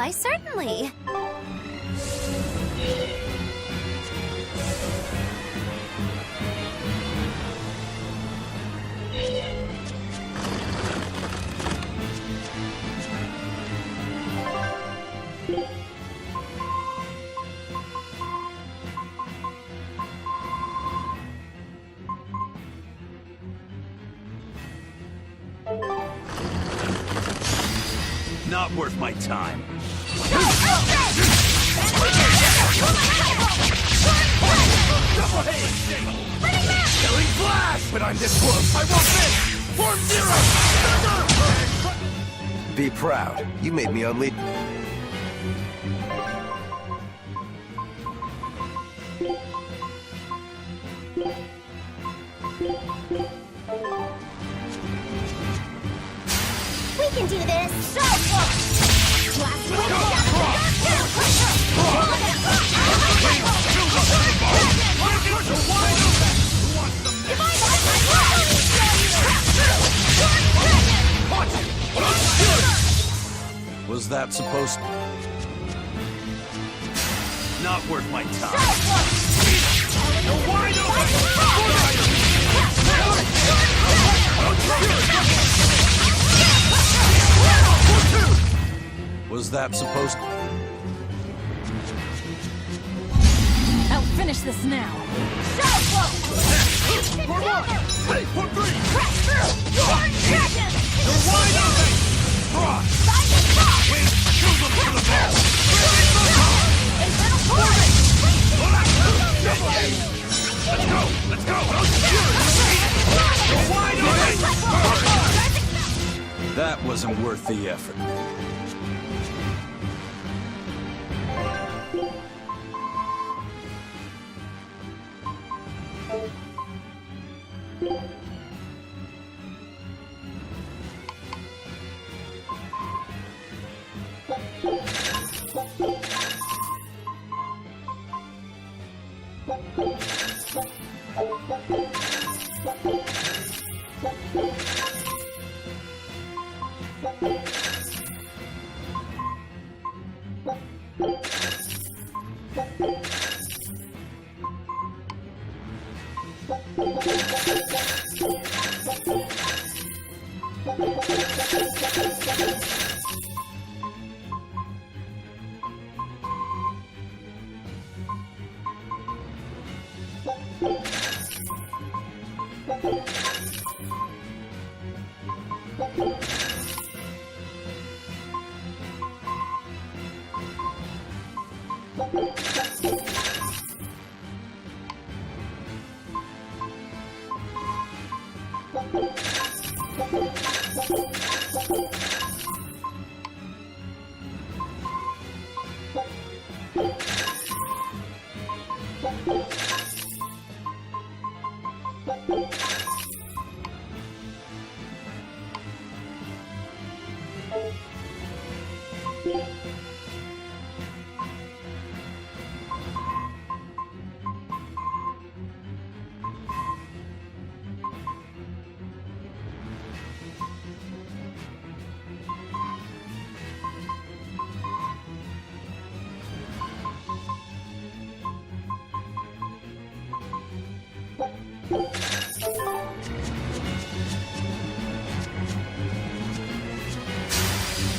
Why, certainly. Not worth my time. Killing flash! But I'm this close, I won't miss! Form zero! Be proud. You made me unleash. We can do this! Was that supposed to... Not worth my time. Was that supposed to... I'll finish this now. Let's go! That wasn't worth the effort.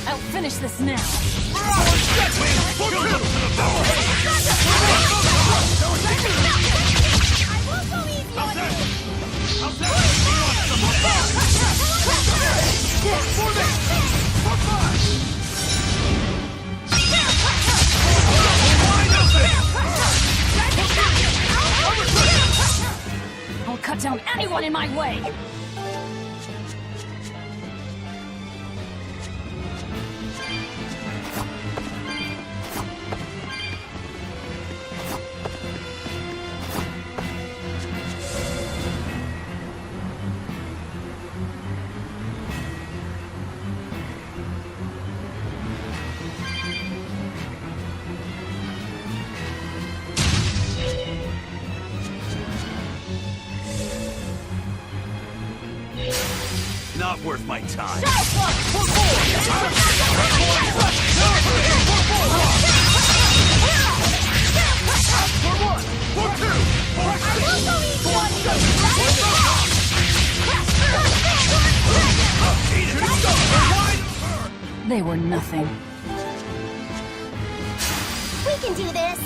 I'll finish this now. I'll cut down anyone in my way. Not worth my time. They were nothing. We can do this!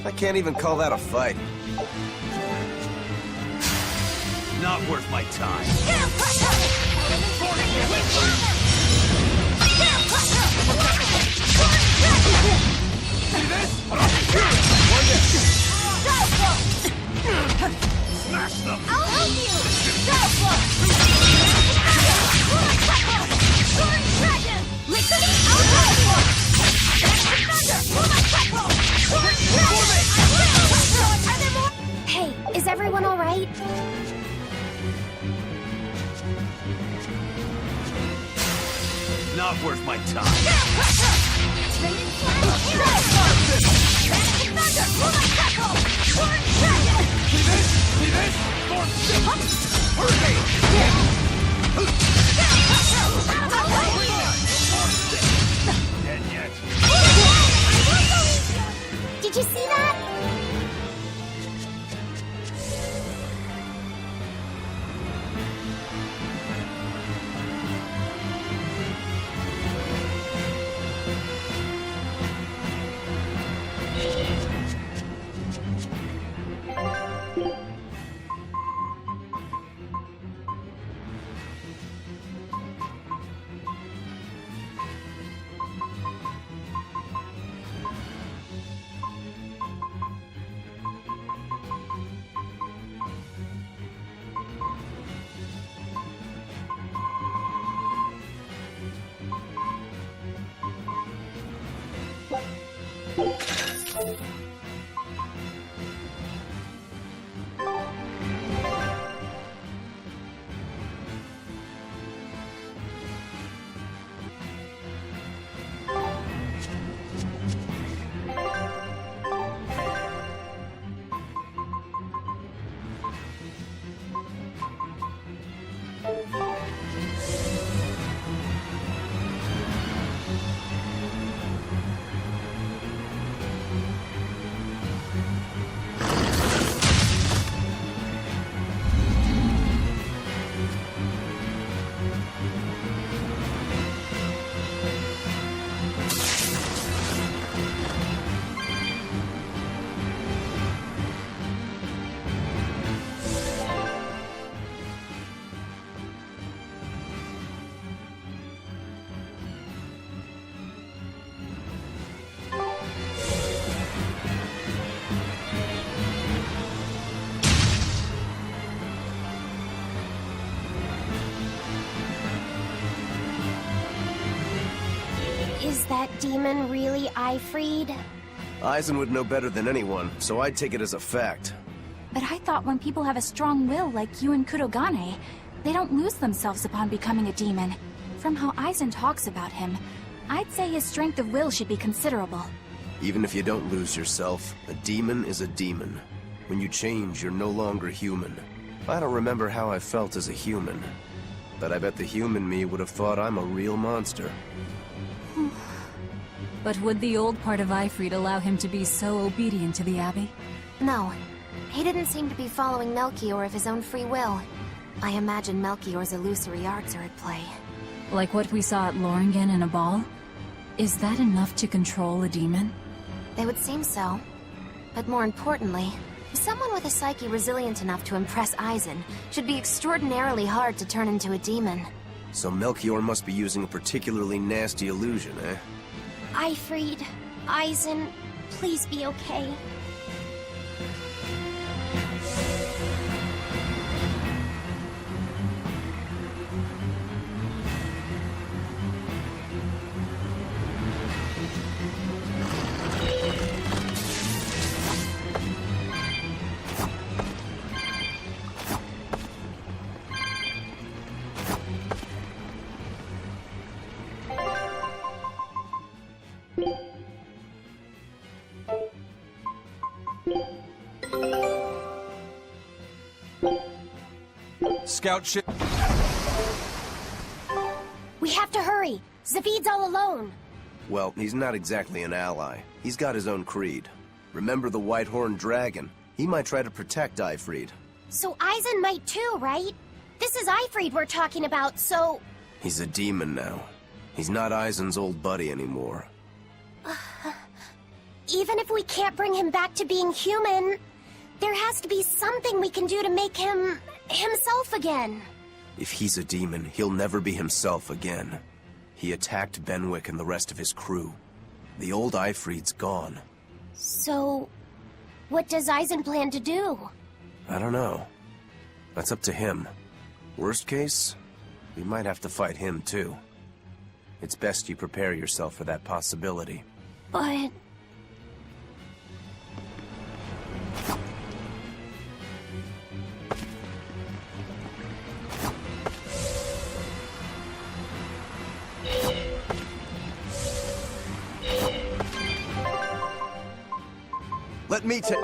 I can't even call that a fight. Not worth my time. Smash them! I'll help you! Hey, is everyone all right? Not worth my time. Dead yet. Did you see that? Is that demon really Ifried? Eisen would know better than anyone, so I'd take it as a fact. But I thought when people have a strong will like you and Kurogane, they don't lose themselves upon becoming a demon. From how Eisen talks about him, I'd say his strength of will should be considerable. Even if you don't lose yourself, a demon is a demon. When you change, you're no longer human. I don't remember how I felt as a human, but I bet the human me would have thought I'm a real monster. But would the old part of Ifried allow him to be so obedient to the Abbey? No. He didn't seem to be following Melchior of his own free will. I imagine Melchior's illusory arts are at play. Like what we saw at Loringen in a ball? Is that enough to control a demon? They would seem so. But more importantly, someone with a psyche resilient enough to impress Eisen should be extraordinarily hard to turn into a demon. So Melchior must be using a particularly nasty illusion, eh? Ifried, Eisen, please be okay. Scout ship. We have to hurry. Zavid's all alone. Well, he's not exactly an ally. He's got his own creed. Remember the White-Horned Dragon? He might try to protect Ifrid. So Eisen might too, right? This is Ifrid we're talking about, so... He's a demon now. He's not Eisen's old buddy anymore. Even if we can't bring him back to being human, there has to be something we can do to make him... himself again. If he's a demon, he'll never be himself again. He attacked Benwick and the rest of his crew. The old Ifrid's gone. So... what does Eisen plan to do? I don't know. That's up to him. Worst case, we might have to fight him too. It's best you prepare yourself for that possibility. But... Let me take...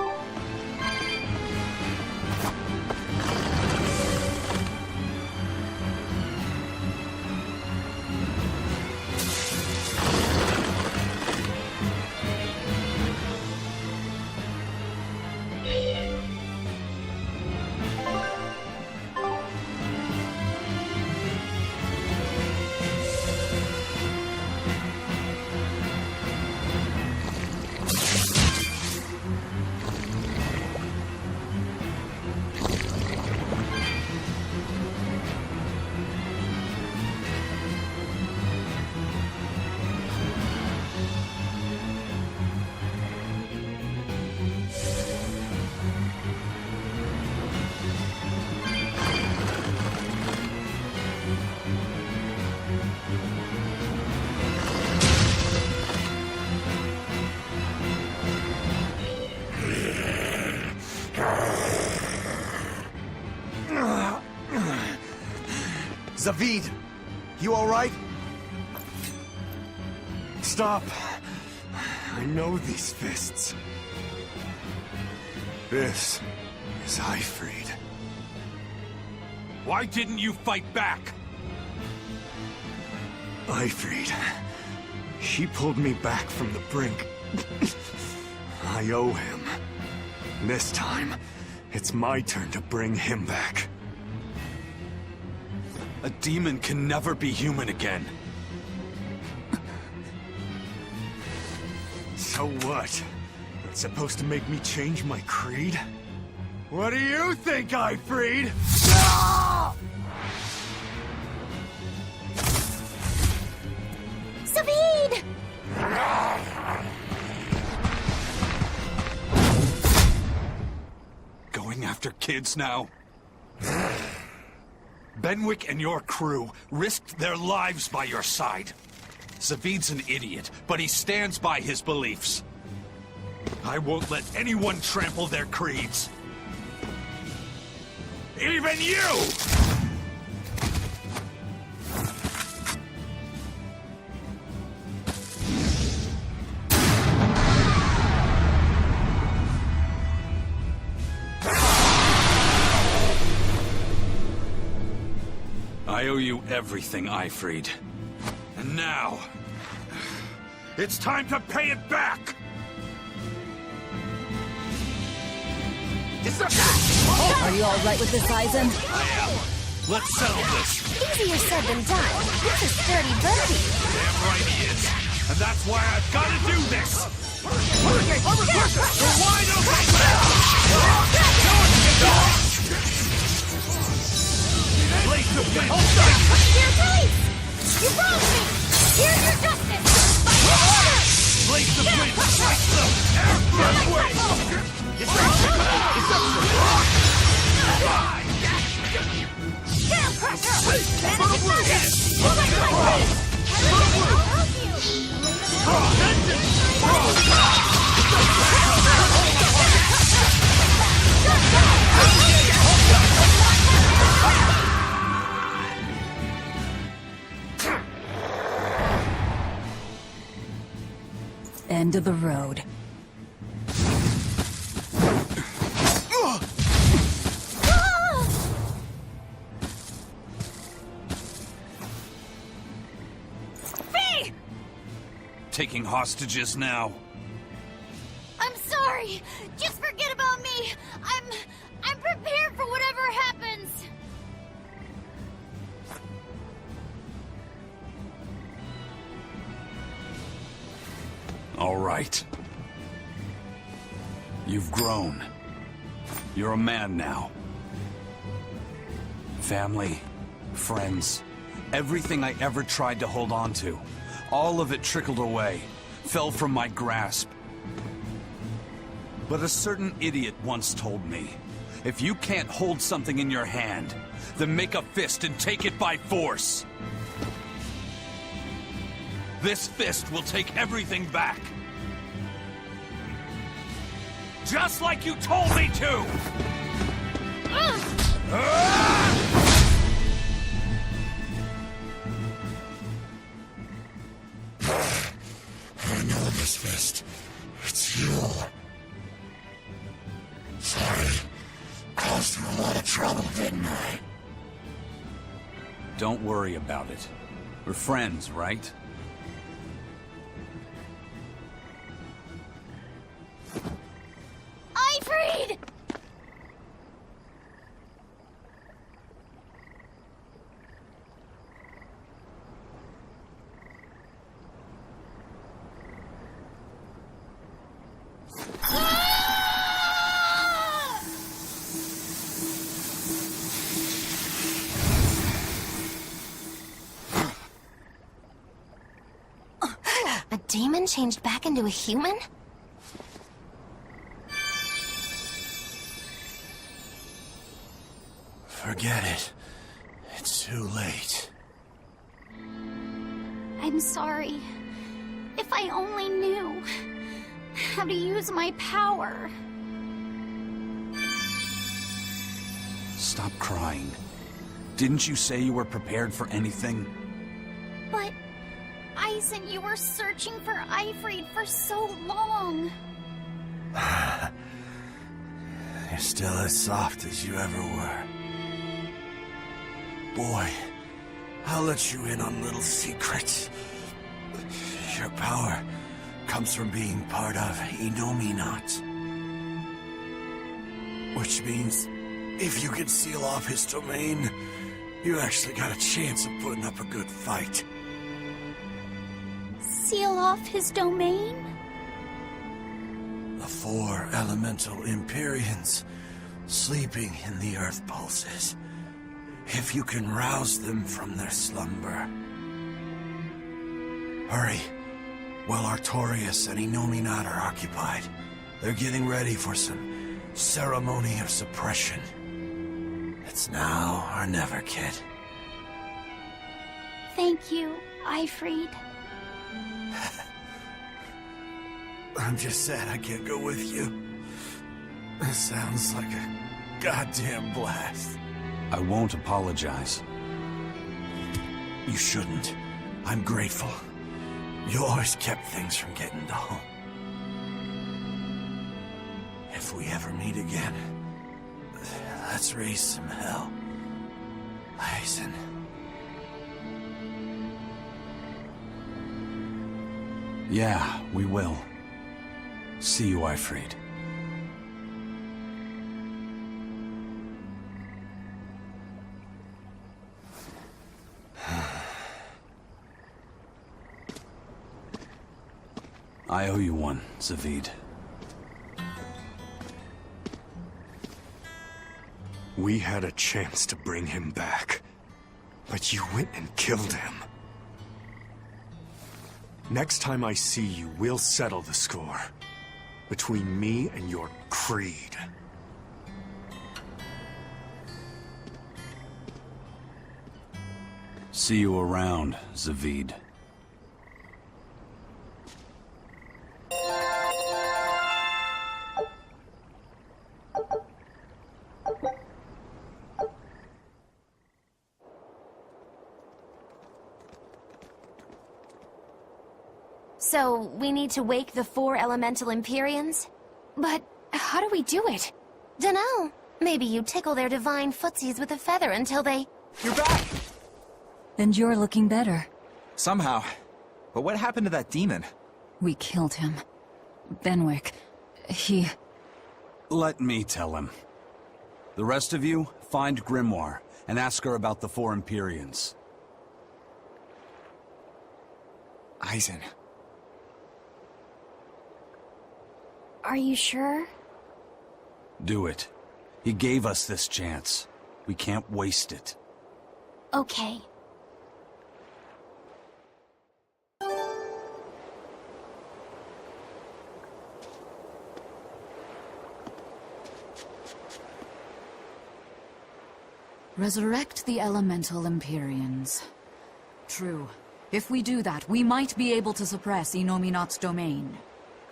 Zavid! You alright? Stop! I know these fists. This is Ifrid. Why didn't you fight back? Ifrid. She pulled me back from the brink. I owe him. This time, it's my turn to bring him back. A demon can never be human again. So what? That's supposed to make me change my creed? What do you think, Ifrid? Zavid! Going after kids now? Benwick and your crew risked their lives by your side. Zavid's an idiot, but he stands by his beliefs. I won't let anyone trample their creeds. Even you! I owe you everything, Ifrid. And now... it's time to pay it back! Are you all right with this, Eisen? I am. Let's settle this. Easier said than done. This is sturdy birdie. Damn right he is. And that's why I've got to do this. We're wide open! Blade the wind! Dear police! You wronged me! Here's your justice! By order! Blade the wind! Strike them! Earthquake! Scale crusher! Manage justice! Move like lightning! I'll End of the road. taking hostages now. I'm sorry. Just forget about me. I'm prepared for whatever happens. All right. You've grown. You're a man now. Family, friends, everything I ever tried to hold on to, all of it trickled away, fell from my grasp. But a certain idiot once told me, if you can't hold something in your hand, then make a fist and take it by force. This fist will take everything back. Just like you told me to! I know this fist. It's you. Sorry. Caused you a lot of trouble, didn't I? Don't worry about it. We're friends, right? Ifrid! A demon changed back into a human? Forget it. It's too late. I'm sorry. If I only knew how to use my power. Stop crying. Didn't you say you were prepared for anything? But, Eisen, you were searching for Ifrid for so long. You're still as soft as you ever were. Boy, I'll let you in on little secrets. Your power comes from being part of Innominat. Which means, if you can seal off his domain, you actually got a chance of putting up a good fight. Seal off his domain? The 4 elemental Empyreans sleeping in the earth pulses. If you can rouse them from their slumber. Hurry. While Artorias and Innominat are occupied, they're getting ready for some ceremony of suppression. It's now or never, kid. Thank you, Ifrid. I'm just sad I can't go with you. It sounds like a goddamn blast. I won't apologize. You shouldn't. I'm grateful. You always kept things from getting to home. If we ever meet again, let's raise some hell. Eisen. Yeah, we will. See you, Ifrid. I owe you one, Zavid. We had a chance to bring him back, but you went and killed him. Next time I see you, we'll settle the score. Between me and your creed. See you around, Zavid. So, we need to wake the 4 elemental Empyreans? But how do we do it? Dunno. Maybe you tickle their divine footsies with a feather until they... You're back! And you're looking better. Somehow. But what happened to that demon? We killed him. Benwick, he... Let me tell him. The rest of you, find Grimoire, and ask her about the four Empyreans. Eisen. Are you sure? Do it. He gave us this chance. We can't waste it. Okay. Resurrect the elemental Empyreans. True. If we do that, we might be able to suppress Inominat's domain.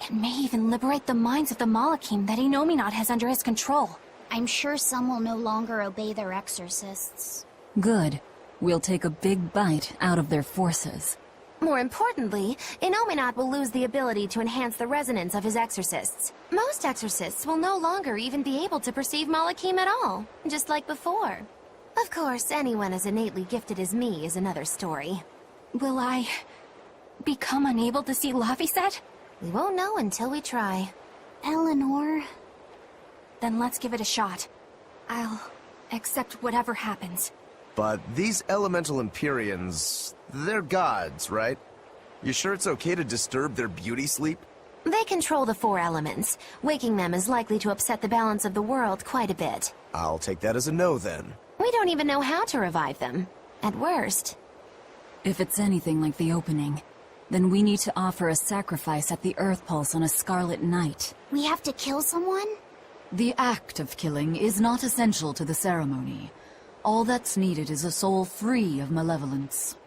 It may even liberate the minds of the Malakim that Inominat has under his control. I'm sure some will no longer obey their exorcists. Good. We'll take a big bite out of their forces. More importantly, Inominat will lose the ability to enhance the resonance of his exorcists. Most exorcists will no longer even be able to perceive Malakim at all, just like before. Of course, anyone as innately gifted as me is another story. Will I... become unable to see Laphicet? We won't know until we try. Eleanor... Then let's give it a shot. I'll accept whatever happens. But these elemental Empyreans, they're gods, right? You sure it's okay to disturb their beauty sleep? They control the four elements. Waking them is likely to upset the balance of the world quite a bit. I'll take that as a no, then. We don't even know how to revive them. At worst. If it's anything like the opening, then we need to offer a sacrifice at the Earth Pulse on a Scarlet Night. We have to kill someone? The act of killing is not essential to the ceremony. All that's needed is a soul free of malevolence.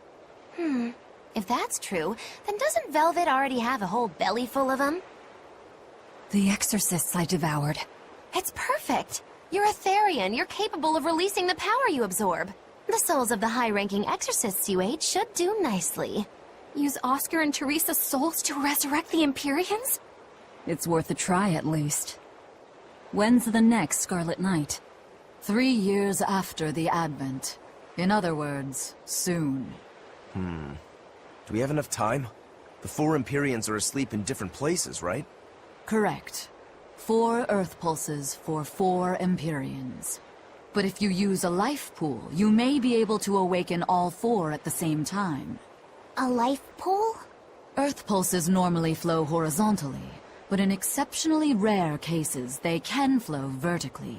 If that's true, then doesn't Velvet already have a whole belly full of them? The exorcists I devoured. It's perfect. You're a Therian. You're capable of releasing the power you absorb. The souls of the high-ranking exorcists you ate should do nicely. Use Oscar and Teresa's souls to resurrect the Empyreans? It's worth a try, at least. When's the next Scarlet Night? 3 years after the Advent. In other words, soon. Do we have enough time? The four Empyreans are asleep in different places, right? Correct. 4 Earth Pulses for 4 Empyreans. But if you use a life pool, you may be able to awaken all 4 at the same time. A life pool? Earth Pulses normally flow horizontally, but in exceptionally rare cases, they can flow vertically.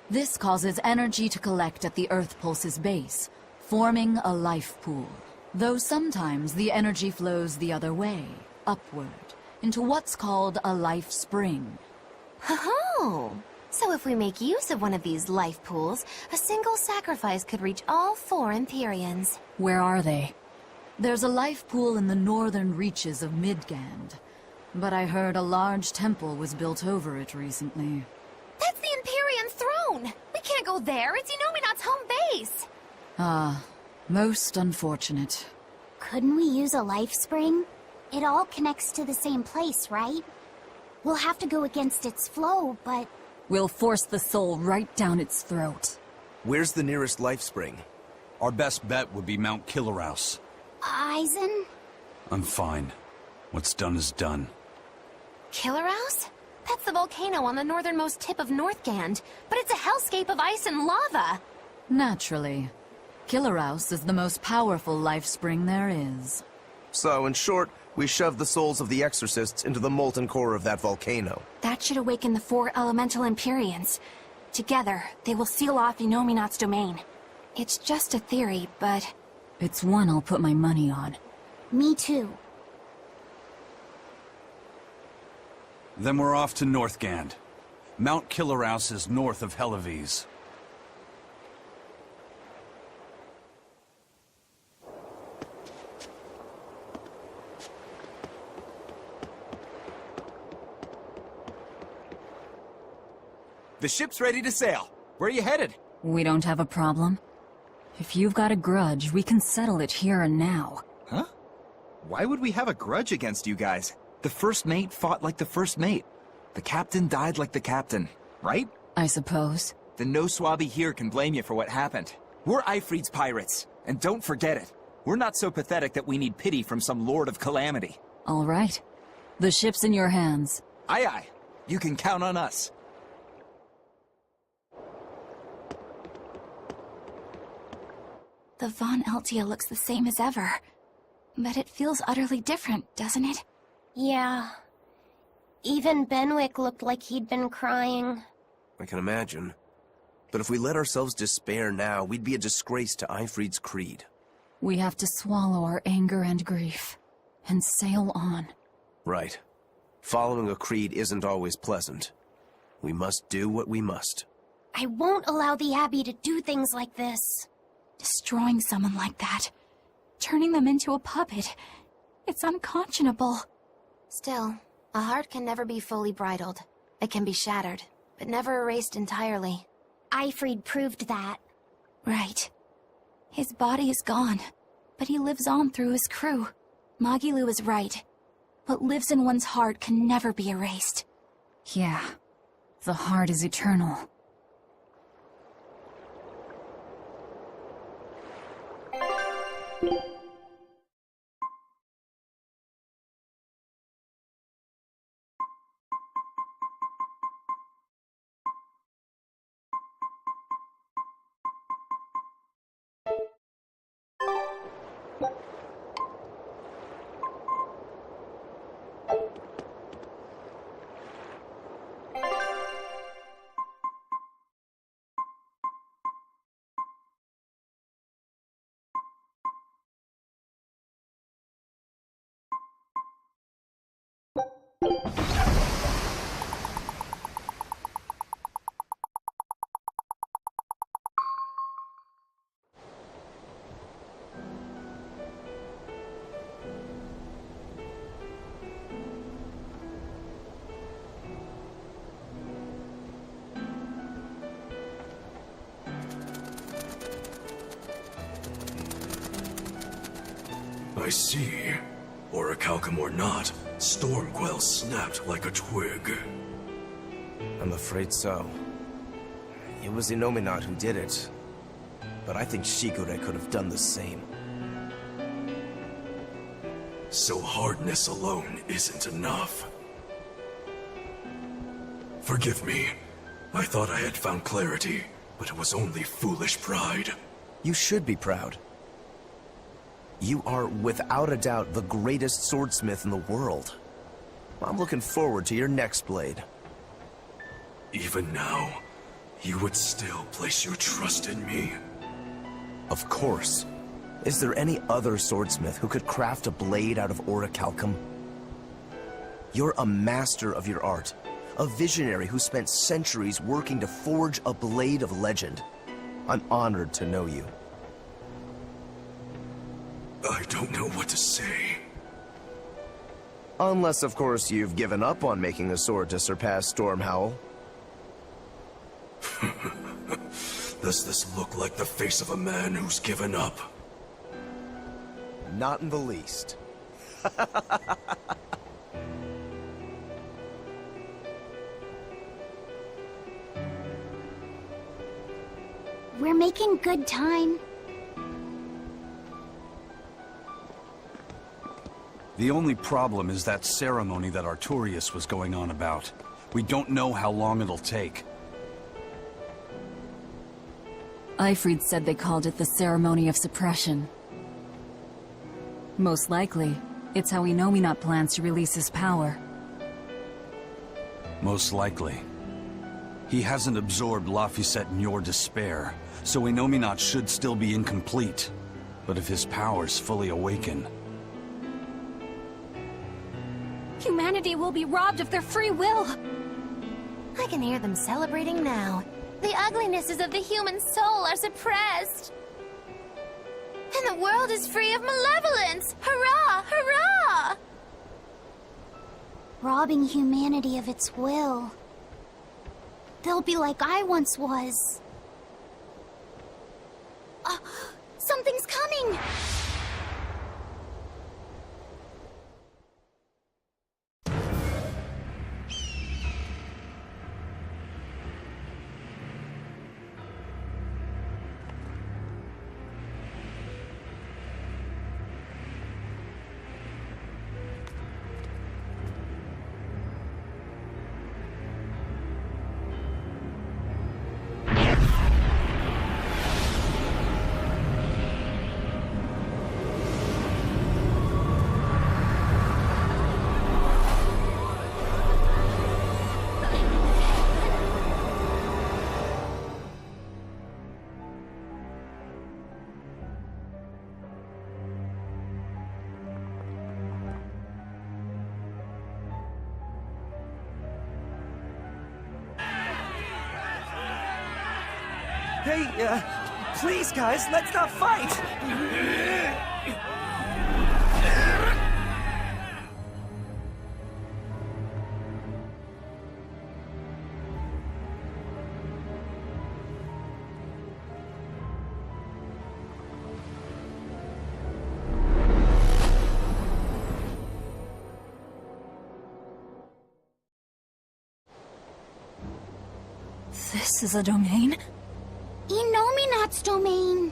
This causes energy to collect at the Earth Pulse's base, forming a life pool. Though sometimes the energy flows the other way, upward, into what's called a life spring. Oh! So if we make use of one of these life pools, a single sacrifice could reach all 4 Empyreans. Where are they? There's a life pool in the northern reaches of Midgand, but I heard a large temple was built over it recently. That's the Empyrean throne! We can't go there, it's Inominat's home base! Ah, most unfortunate. Couldn't we use a life spring? It all connects to the same place, right? We'll have to go against its flow, but... We'll force the soul right down its throat. Where's the nearest life spring? Our best bet would be Mount Killerhouse. Eisen? I'm fine. What's done is done. Killerhouse? That's the volcano on the northernmost tip of Northgand, but it's a hellscape of ice and lava! Naturally. Killerhouse is the most powerful life spring there is. So, in short, we shove the souls of the exorcists into the molten core of that volcano. That should awaken the 4 elemental Empyreans. Together, they will seal off Inominat's domain. It's just a theory, but... It's one I'll put my money on. Me too. Then we're off to Northgand. Mount Killerhouse is north of Helives. The ship's ready to sail. Where are you headed? We don't have a problem. If you've got a grudge, we can settle it here and now. Huh? Why would we have a grudge against you guys? The first mate fought like the first mate. The captain died like the captain, right? I suppose. Then no swabby here can blame you for what happened. We're Ifrit's pirates, and don't forget it. We're not so pathetic that we need pity from some Lord of Calamity. All right. The ship's in your hands. Aye aye. You can count on us. The Von Eltia looks the same as ever. But it feels utterly different, doesn't it? Yeah. Even Benwick looked like he'd been crying. I can imagine. But if we let ourselves despair now, we'd be a disgrace to Aifrid's creed. We have to swallow our anger and grief, and sail on. Right. Following a creed isn't always pleasant. We must do what we must. I won't allow the Abbey to do things like this. Destroying someone like that. Turning them into a puppet. It's unconscionable. Still, a heart can never be fully bridled. It can be shattered, but never erased entirely. Aifrid proved that. Right. His body is gone, but he lives on through his crew. Magilu is right. What lives in one's heart can never be erased. Yeah. The heart is eternal. I see. Orichalcum or not, Stormquell snapped like a twig. I'm afraid so. It was Innominat who did it. But I think Shigure could have done the same. So hardness alone isn't enough. Forgive me. I thought I had found clarity, but it was only foolish pride. You should be proud. You are, without a doubt, the greatest swordsmith in the world. I'm looking forward to your next blade. Even now, you would still place your trust in me? Of course. Is there any other swordsmith who could craft a blade out of orichalcum? You're a master of your art. A visionary who spent centuries working to forge a blade of legend. I'm honored to know you. I don't know what to say. Unless, of course, you've given up on making a sword to surpass Stormhowl. Does this look like the face of a man who's given up? Not in the least. We're making good time. The only problem is that ceremony that Arturius was going on about. We don't know how long it'll take. Aifrid said they called it the Ceremony of Suppression. Most likely, it's how Innominat plans to release his power. Most likely. He hasn't absorbed Laphicet in your despair, so Innominat should still be incomplete. But if his powers fully awaken... Humanity will be robbed of their free will! I can hear them celebrating now. The uglinesses of the human soul are suppressed. And the world is free of malevolence! Hurrah! Hurrah! Robbing humanity of its will. They'll be like I once was. Something's coming! Hey, please, guys, let's not fight! This is a domain? Inominat's domain.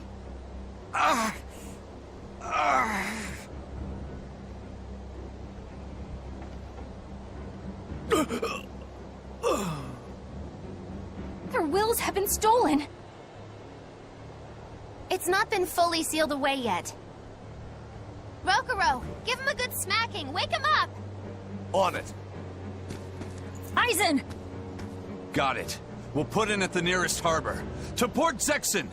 Their wills have been stolen. It's not been fully sealed away yet. Rokuro, give him a good smacking. Wake him up! On it. Aizen! Got it. We'll put in at the nearest harbor. To Port Zexen!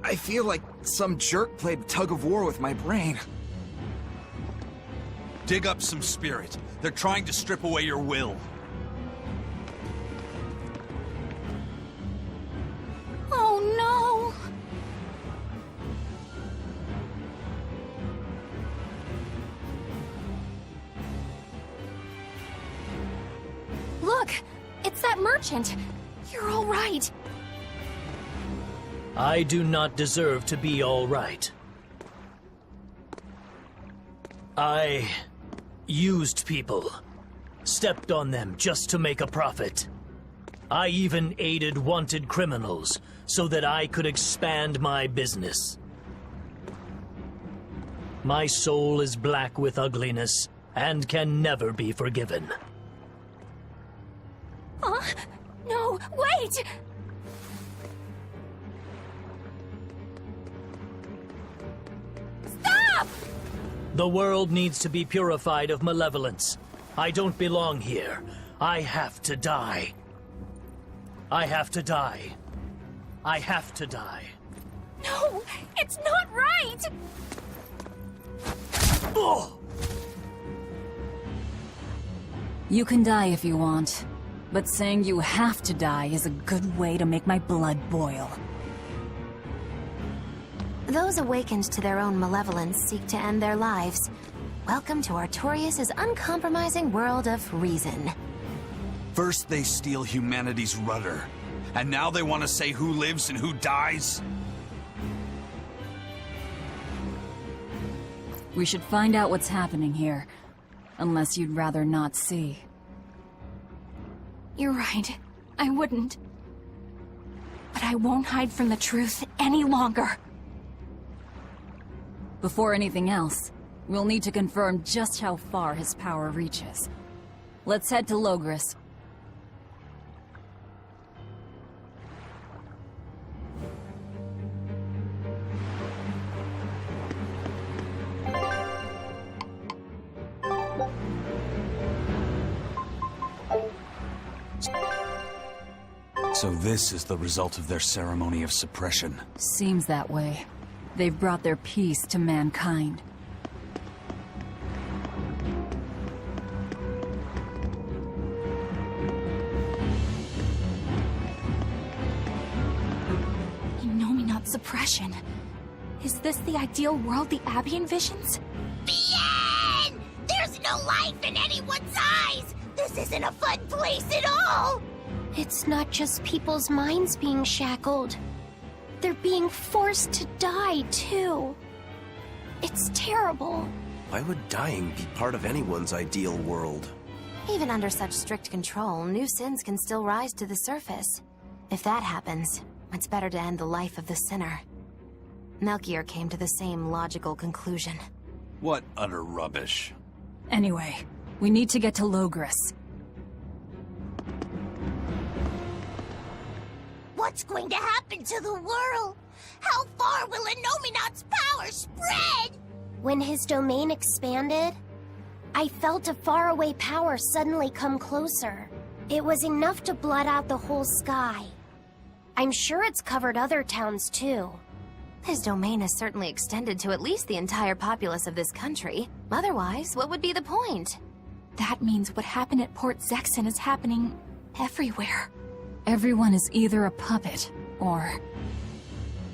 I feel like some jerk played tug-of-war with my brain. Dig up some spirit. They're trying to strip away your will. Oh no! Look! It's that merchant! You're all right! I do not deserve to be all right. I used people, stepped on them just to make a profit. I even aided wanted criminals so that I could expand my business. My soul is black with ugliness and can never be forgiven. No, wait! Stop! The world needs to be purified of malevolence. I don't belong here. I have to die. I have to die. I have to die. No, it's not right! Oh! You can die if you want, but saying you have to die is a good way to make my blood boil. Those awakened to their own malevolence seek to end their lives. Welcome to Artorias' uncompromising world of reason. First they steal humanity's rudder, and now they want to say who lives and who dies? We should find out what's happening here, unless you'd rather not see. You're right. I wouldn't. But I won't hide from the truth any longer. Before anything else, we'll need to confirm just how far his power reaches. Let's head to Logris. So this is the result of their ceremony of suppression. Seems that way. They've brought their peace to mankind. Inominat suppression. Is this the ideal world the Abbey envisions? Bien! There's no life in anyone's eyes! This isn't a fun place at all! It's not just people's minds being shackled. They're being forced to die, too. It's terrible. Why would dying be part of anyone's ideal world? Even under such strict control, new sins can still rise to the surface. If that happens, it's better to end the life of the sinner. Melchior came to the same logical conclusion. What utter rubbish. Anyway, we need to get to Logris. What's going to happen to the world? How far will Inominat's power spread? When his domain expanded, I felt a faraway power suddenly come closer. It was enough to blot out the whole sky. I'm sure it's covered other towns too. His domain is certainly extended to at least the entire populace of this country. Otherwise, what would be the point? That means what happened at Port Zexon is happening everywhere. Everyone is either a puppet, or...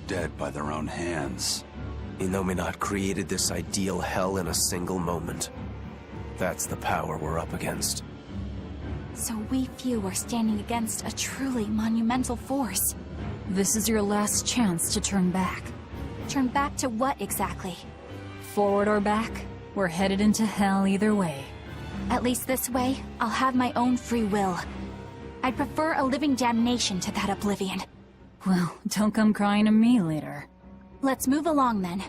Dead by their own hands. Innominat created this ideal hell in a single moment. That's the power we're up against. So we few are standing against a truly monumental force. This is your last chance to turn back. Turn back to what exactly? Forward or back, we're headed into hell either way. At least this way, I'll have my own free will. I'd prefer a living damnation to that oblivion. Well, don't come crying to me later. Let's move along then.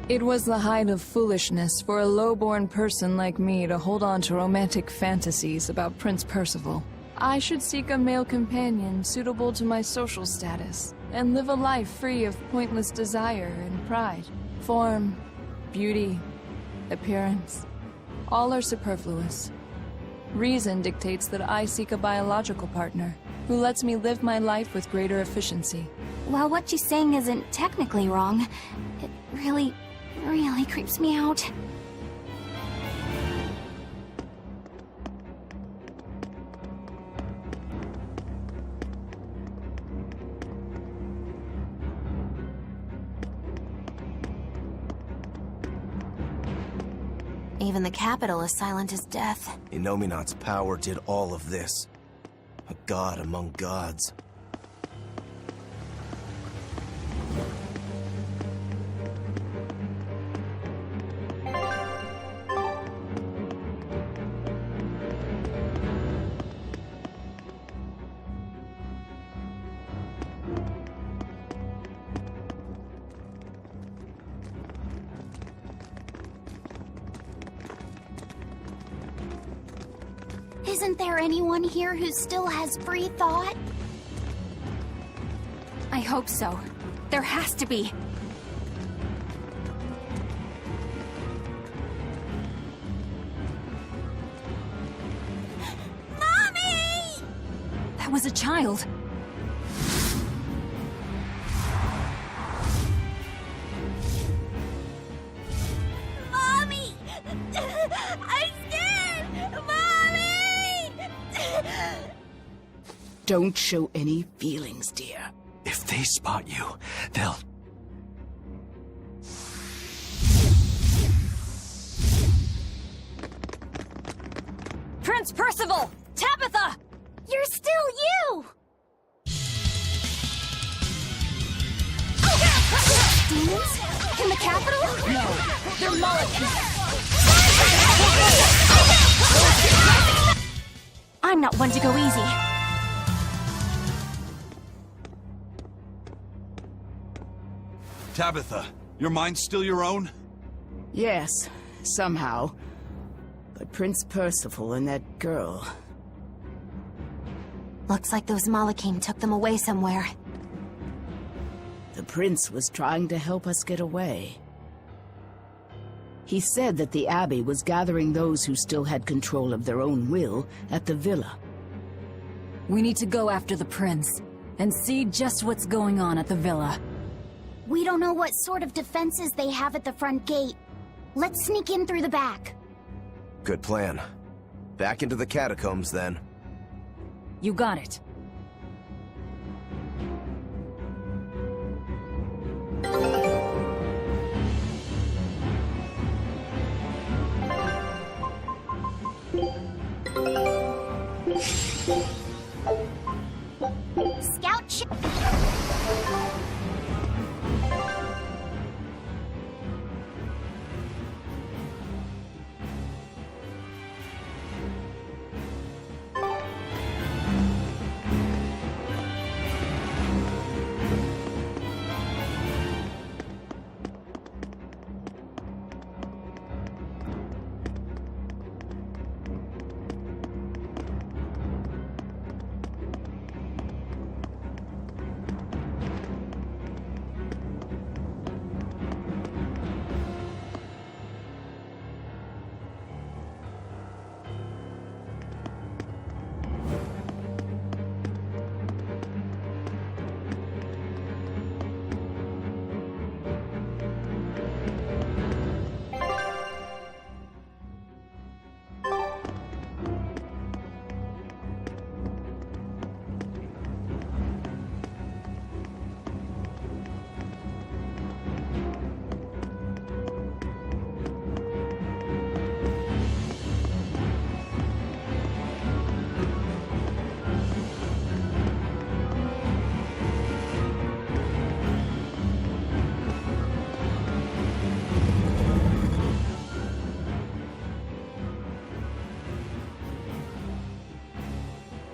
It was the height of foolishness for a low-born person like me to hold on to romantic fantasies about Prince Percival. I should seek a male companion suitable to my social status, and live a life free of pointless desire and pride. Form, beauty, appearance, all are superfluous. Reason dictates that I seek a biological partner, who lets me live my life with greater efficiency. While what you're saying isn't technically wrong, it really creeps me out. Even the capital is silent as death. Innominat's power did all of this. A god among gods. Isn't there anyone here who still has free thought? I hope so. There has to be. Mommy! That was a child. Mommy! I'm scared! Mommy! Don't show any feelings, dear. If they spot you, they'll... Prince Percival! Tabitha! You're still you! Demons? In the capital? No, they're molecules. I'm not one to go easy. Tabitha, your mind's still your own? Yes, somehow. But Prince Percival and that girl... Looks like those Malachim took them away somewhere. The prince was trying to help us get away. He said that the Abbey was gathering those who still had control of their own will at the villa. We need to go after the prince, and see just what's going on at the villa. We don't know what sort of defenses they have at the front gate. Let's sneak in through the back. Good plan. Back into the catacombs, then. You got it. Scout ship.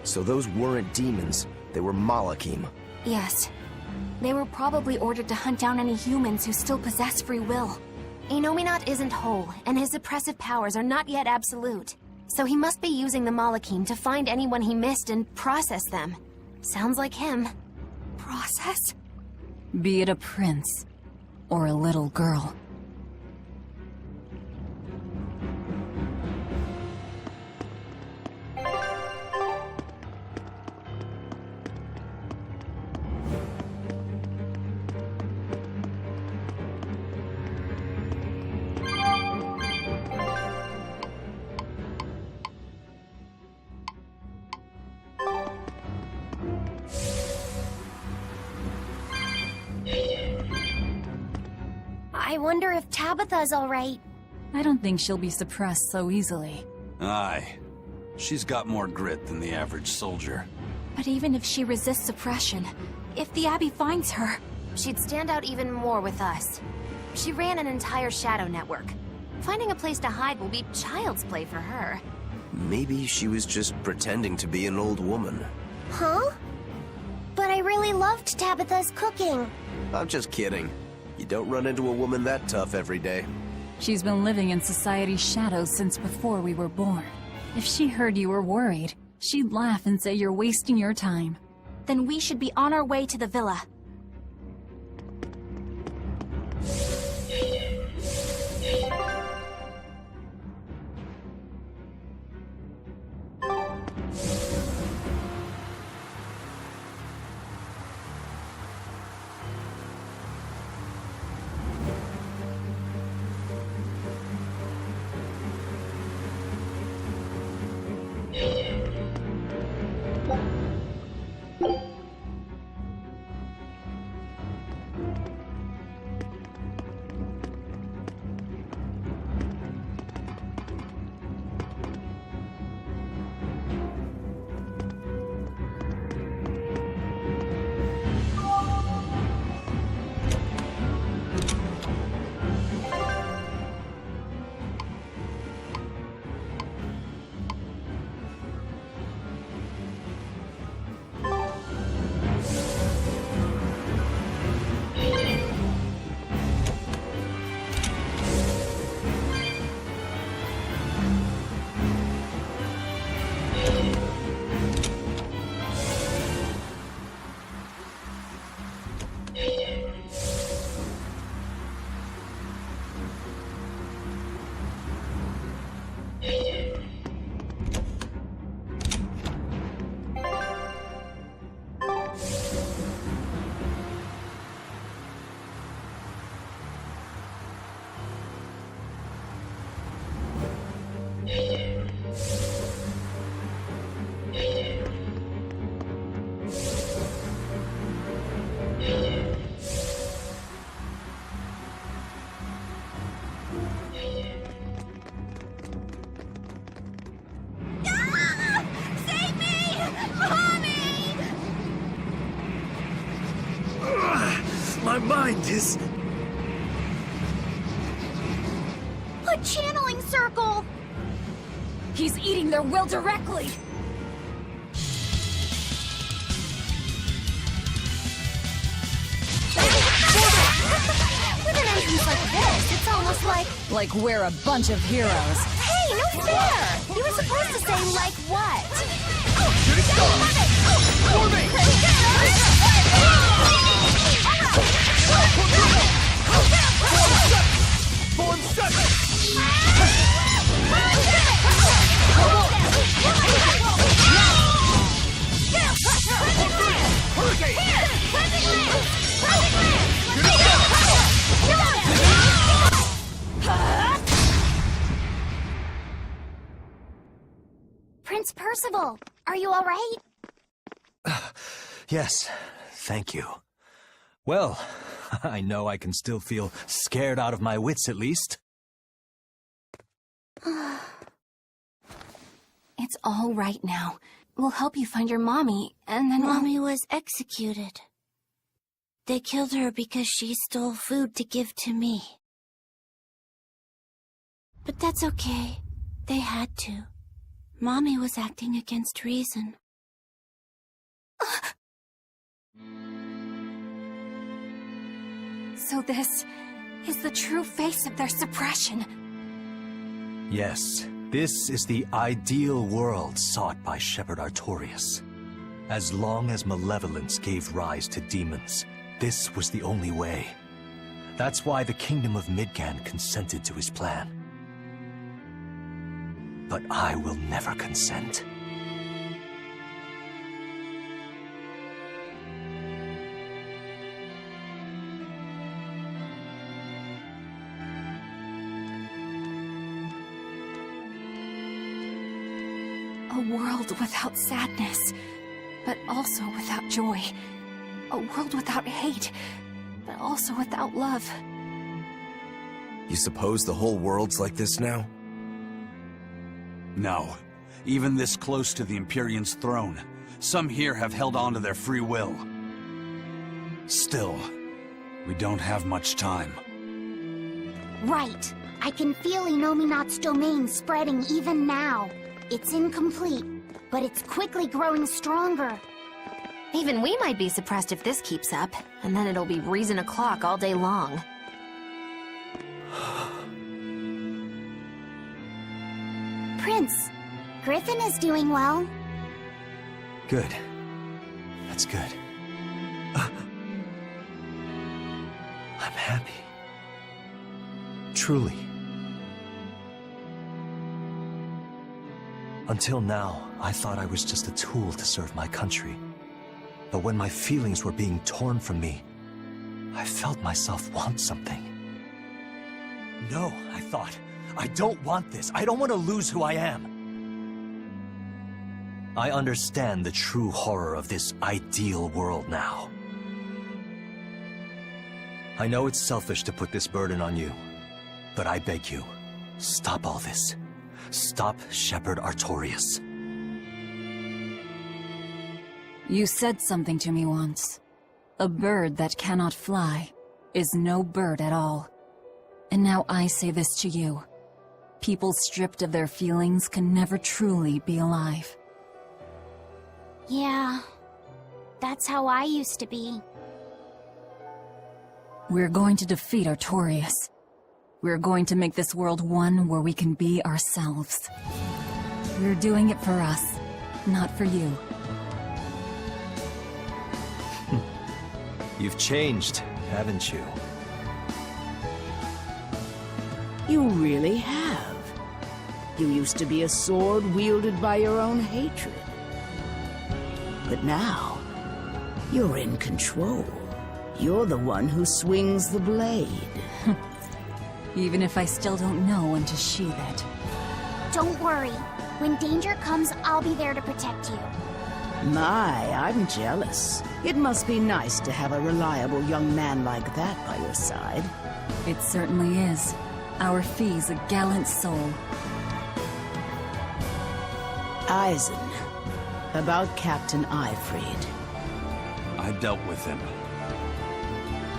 So those weren't demons, they were Malachim. Yes. They were probably ordered to hunt down any humans who still possess free will. Inominat isn't whole, and his suppressive powers are not yet absolute. So he must be using the Malachim to find anyone he missed and process them. Sounds like him. Process? Be it a prince or a little girl. I wonder if Tabitha's alright. I don't think she'll be suppressed so easily. Aye. She's got more grit than the average soldier. But even if she resists suppression, if the Abbey finds her... She'd stand out even more with us. She ran an entire shadow network. Finding a place to hide will be child's play for her. Maybe she was just pretending to be an old woman. Huh? But I really loved Tabitha's cooking. I'm just kidding. You don't run into a woman that tough every day. She's been living in society's shadows since before we were born. If she heard you were worried, she'd laugh and say you're wasting your time. Then we should be on our way to the villa. My mind is... A channeling circle! He's eating their will directly! With an entrance like this, it's almost like... Like we're a bunch of heroes. Hey, no fair! You were supposed to say, like what? Form 7! Prince Percival, are you all right? Yes, thank you. Well, I know I can still feel scared out of my wits at least. It's all right now. We'll help you find your mommy, and then Mommy was executed. They killed her because she stole food to give to me. But that's okay. They had to. Mommy was acting against reason. So this is the true face of their suppression. Yes, this is the ideal world sought by Shepherd Artorias. As long as malevolence gave rise to demons, this was the only way. That's why the Kingdom of Midgand consented to his plan. But I will never consent. A world without sadness, but also without joy. A world without hate, but also without love. You suppose the whole world's like this now? No. Even this close to the Empyrean's throne, some here have held on to their free will. Still, we don't have much time. Right. I can feel Inominat's domain spreading even now. It's incomplete, but it's quickly growing stronger. Even we might be suppressed if this keeps up, and then it'll be reason o'clock all day long. Prince, Griffin is doing well. Good. That's good. I'm happy. Truly. Until now, I thought I was just a tool to serve my country. But when my feelings were being torn from me, I felt myself want something. No, I thought, I don't want this. I don't want to lose who I am. I understand the true horror of this ideal world now. I know it's selfish to put this burden on you, but I beg you, stop all this. Stop Shepherd Artorias. You said something to me once. A bird that cannot fly is no bird at all. And now I say this to you. People stripped of their feelings can never truly be alive. Yeah, that's how I used to be. We're going to defeat Artorias. We're going to make this world one where we can be ourselves. We're doing it for us, not for you. You've changed, haven't you? You really have. You used to be a sword wielded by your own hatred. But now, you're in control. You're the one who swings the blade. Even if I still don't know when to sheathe it. Don't worry. When danger comes, I'll be there to protect you. My, I'm jealous. It must be nice to have a reliable young man like that by your side. It certainly is. Our Fee's a gallant soul. Eisen, about Captain Eyfried. I dealt with him.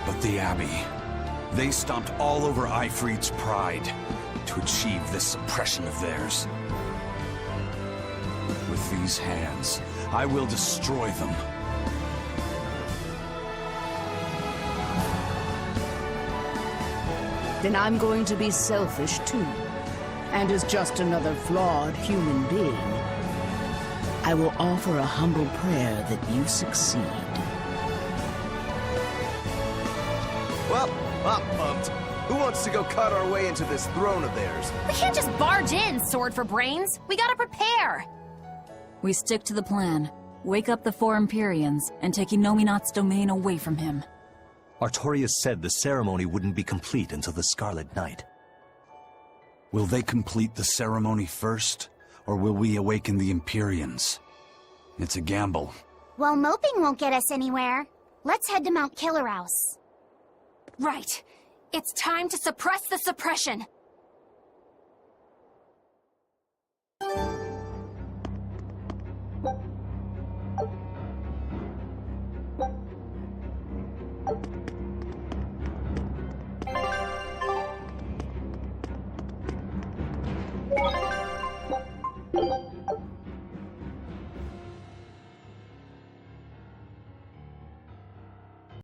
But the Abbey, they stomped all over Eyfried's pride to achieve this suppression of theirs. With these hands, I will destroy them. Then I'm going to be selfish too. And as just another flawed human being, I will offer a humble prayer that you succeed. Well, I'm pumped. Who wants to go cut our way into this throne of theirs? We can't just barge in, sword for brains. We gotta prepare. We stick to the plan. Wake up the four Empyreans and take Inominat's domain away from him. Artorias said the ceremony wouldn't be complete until the Scarlet Night. Will they complete the ceremony first, or will we awaken the Empyreans? It's a gamble. Well, moping won't get us anywhere. Let's head to Mount Killerhouse. Right. It's time to suppress the suppression. you